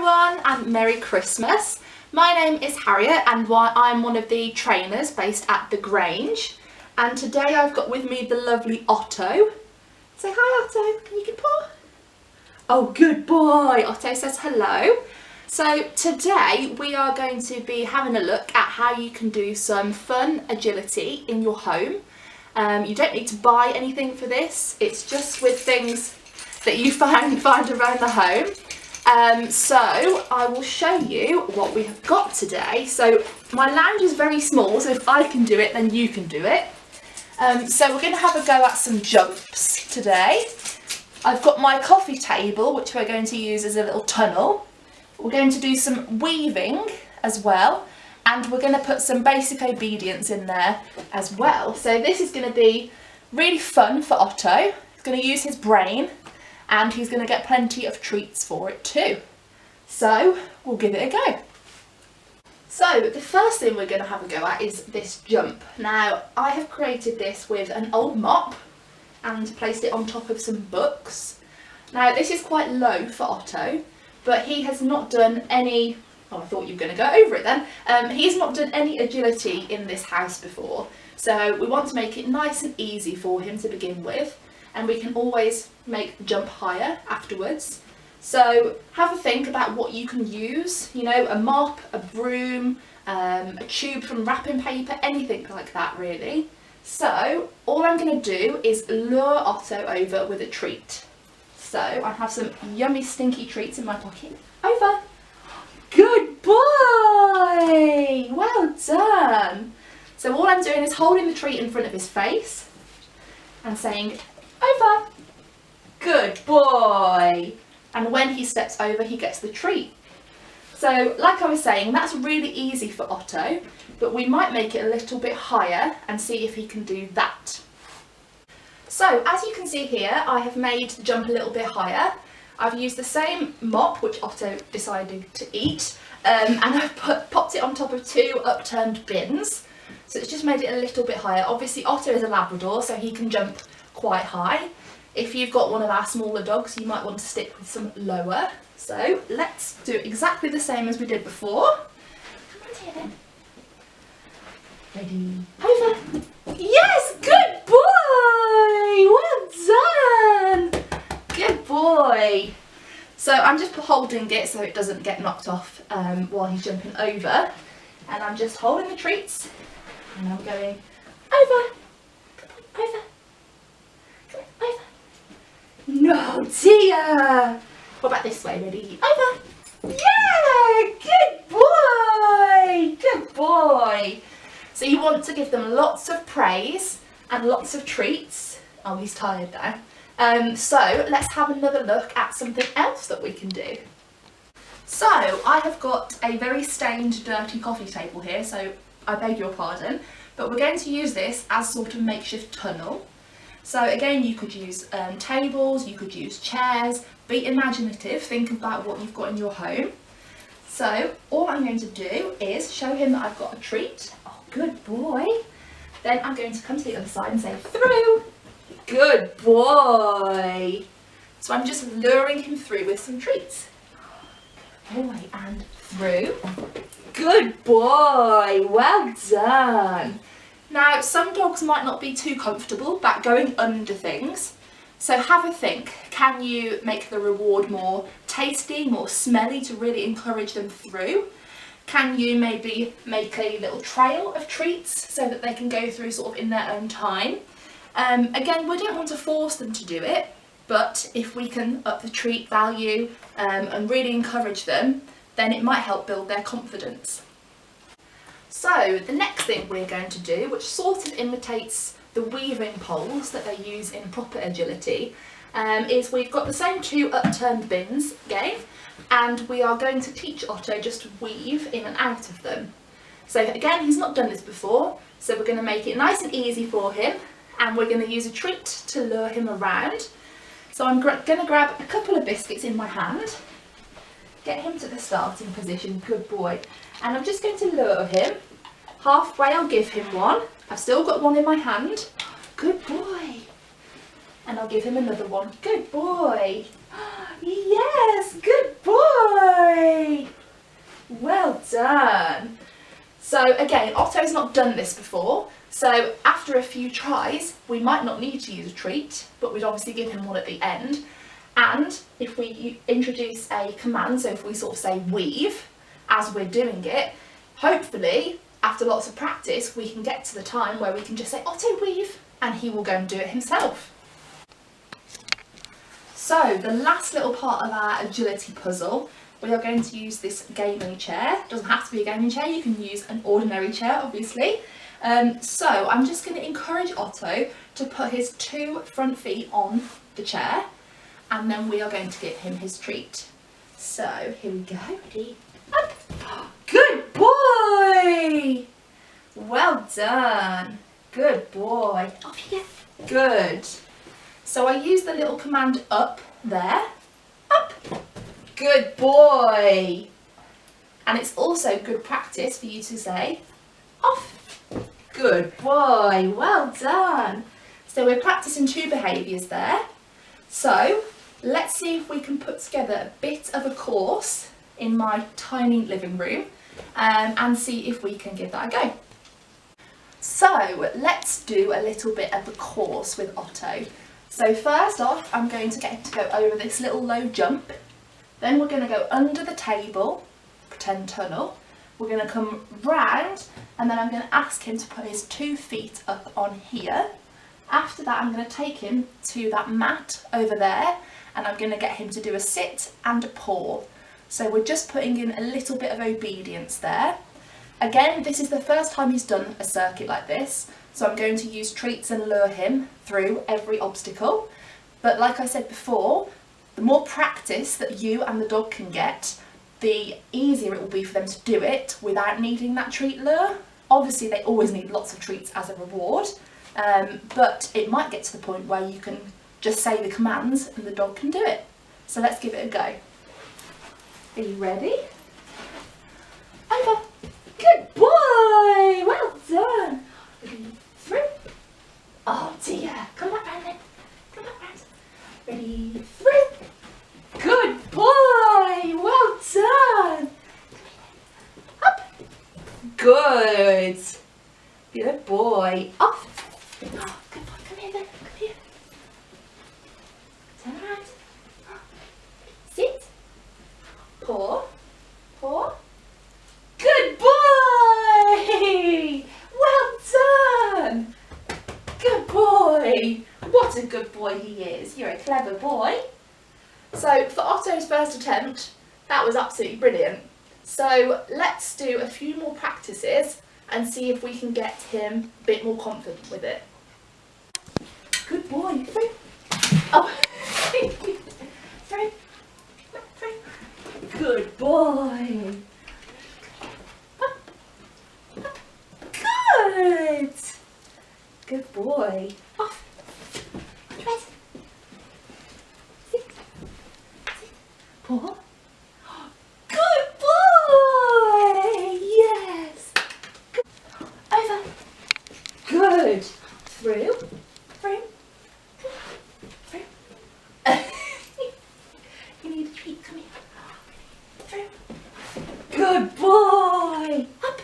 everyone and Merry Christmas. My name is Harriet and I'm one of the trainers based at the Grange, and today I've got with me the lovely Otto. Say hi, Otto. Can you give a paw? Oh, good boy. Otto says hello. So today we are going to be having a look at how you can do some fun agility in your home. You don't need to buy anything for this, it's just with things that you find around the home. So I will show you what we have got today. So my lounge is very small, so if I can do it then you can do it. So we're going to have a go at some jumps today. I've got my coffee table which we're going to use as a little tunnel. We're going to do some weaving as well, and we're going to put some basic obedience in there as well. So this is going to be really fun for Otto. He's going to use his brain and he's going to get plenty of treats for it too. So we'll give it a go. So the first thing we're going to have a go at is this jump. Now I have created this with an old mop and placed it on top of some books. Now this is quite low for Otto, but he has not done any, oh I thought you were going to go over it then, he's not done any agility in this house before, so we want to make it nice and easy for him to begin with, and we can always make the jump higher afterwards. So have a think about what you can use, you know, a mop, a broom, a tube from wrapping paper, anything like that really. So all I'm going to do is lure Otto over with a treat. So I have some yummy stinky treats in my pocket. Over. Good boy! Well done. So all I'm doing is holding the treat in front of his face and saying, over. Good boy. And when he steps over, he gets the treat. So like I was saying, that's really easy for Otto, but we might make it a little bit higher and see if he can do that. So as you can see here, I have made the jump a little bit higher. I've used the same mop which Otto decided to eat, and I've popped it on top of two upturned bins. So it's just made it a little bit higher. Obviously Otto is a Labrador, so he can jump quite high. If you've got one of our smaller dogs, you might want to stick with some lower. So let's do exactly the same as we did before. Come on, Taylor. Ready? Over. Yes, good boy! Well done! Good boy! So I'm just holding it so it doesn't get knocked off while he's jumping over. And I'm just holding the treats and I'm going over. Come on, over. Come on, over. No, dear! What about this way? Ready? Over! Yeah! Good boy! Good boy! So you want to give them lots of praise and lots of treats. Oh, he's tired now. So let's have another look at something else that we can do. So I have got a very stained, dirty coffee table here, so I beg your pardon, but we're going to use this as sort of makeshift tunnel. So again, you could use tables, you could use chairs, be imaginative, think about what you've got in your home. So all I'm going to do is show him that I've got a treat. Oh, good boy. Then I'm going to come to the other side and say, through. Good boy. So I'm just luring him through with some treats. Good boy, and through. Good boy. Well done. Now, some dogs might not be too comfortable about going under things. So have a think, can you make the reward more tasty, more smelly to really encourage them through? Can you maybe make a little trail of treats so that they can go through sort of in their own time? Again, we don't want to force them to do it, but if we can up the treat value and really encourage them, then it might help build their confidence. So the next thing we're going to do, which sort of imitates the weaving poles that they use in proper agility, is we've got the same two upturned bins again, and we are going to teach Otto just to weave in and out of them. So again, he's not done this before, so we're going to make it nice and easy for him, and we're going to use a treat to lure him around. So I'm going to grab a couple of biscuits in my hand, get him to the starting position, good boy, and I'm just going to lure him. Halfway I'll give him one. I've still got one in my hand. Good boy. And I'll give him another one. Good boy. Yes, good boy. boy! Well done. So again, Otto's not done this before, so after a few tries, we might not need to use a treat, but we'd obviously give him one at the end. And if we introduce a command, so if we sort of say weave as we're doing it, hopefully after lots of practice we can get to the time where we can just say Otto weave and he will go and do it himself. So the last little part of our agility puzzle, we are going to use this gaming chair. It doesn't have to be a gaming chair, you can use an ordinary chair obviously. So I'm just going to encourage Otto to put his 2 front feet on the chair and then we are going to give him his treat. So here we go, ready, up. Good boy! Well done, good boy. Off you go. Good. So I use the little command up there, up. Good boy. And it's also good practice for you to say off. Good boy, well done. So we're practicing 2 behaviours there. So let's see if we can put together a bit of a course in my tiny living room and see if we can give that a go. So let's do a little bit of a course with Otto. So first off, I'm going to get him to go over this little low jump. Then we're going to go under the table, pretend tunnel. We're going to come round and then I'm going to ask him to put his 2 feet up on here. After that I'm going to take him to that mat over there and I'm going to get him to do a sit and a paw. So we're just putting in a little bit of obedience there. Again, this is the first time he's done a circuit like this, so I'm going to use treats and lure him through every obstacle. But like I said before, the more practice that you and the dog can get, the easier it will be for them to do it without needing that treat lure. Obviously they always need lots of treats as a reward, but it might get to the point where you can just say the commands and the dog can do it. So let's give it a go. Are you ready? Over. Good boy! Well done. Ready, through. Oh dear. Come back round then. Come back round. Ready, through. Good boy! Well done. Up. Good. Good boy. Off. Oh, good boy. Come here then. Come here. Turn around. Sit. Paw. Paw. Good boy! Well done! Good boy! What a good boy he is. You're a clever boy. So for Otto's first attempt, that was absolutely brilliant. So let's do a few more practices and see if we can get him a bit more confident with it. Good boy. Through. Oh. Through. Through. Good boy. Good. Good boy. Off. Right. Sit. Sit. Paw. Good boy. Yes. Good. Over. Good. Through. Through. Through. You need a treat. Come here. Through. Good boy. Up.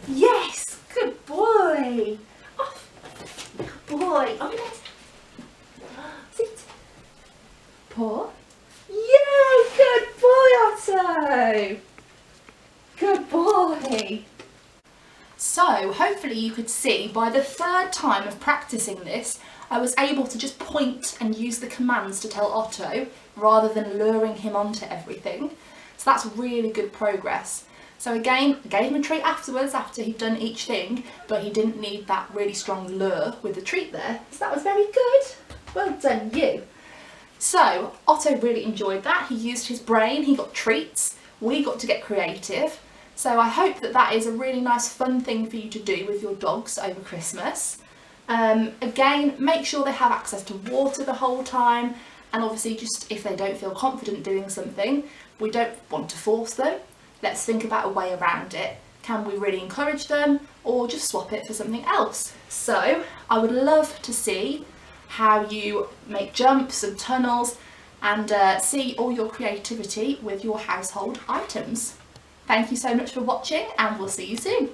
Yes. Good boy. Off. Good boy. On it. Sit. Paw. Yay! Good boy, Otto. Good boy. So hopefully you could see by the 3rd time of practicing this, I was able to just point and use the commands to tell Otto rather than luring him onto everything. So that's really good progress. So again, I gave him a treat afterwards after he'd done each thing, but he didn't need that really strong lure with the treat there. So that was very good. Well done you. So Otto really enjoyed that. He used his brain, he got treats, we got to get creative. So I hope that that is a really nice fun thing for you to do with your dogs over Christmas. Again, make sure they have access to water the whole time, and obviously just if they don't feel confident doing something, we don't want to force them. Let's think about a way around it. Can we really encourage them or just swap it for something else? So I would love to see how you make jumps and tunnels and see all your creativity with your household items. Thank you so much for watching, and we'll see you soon.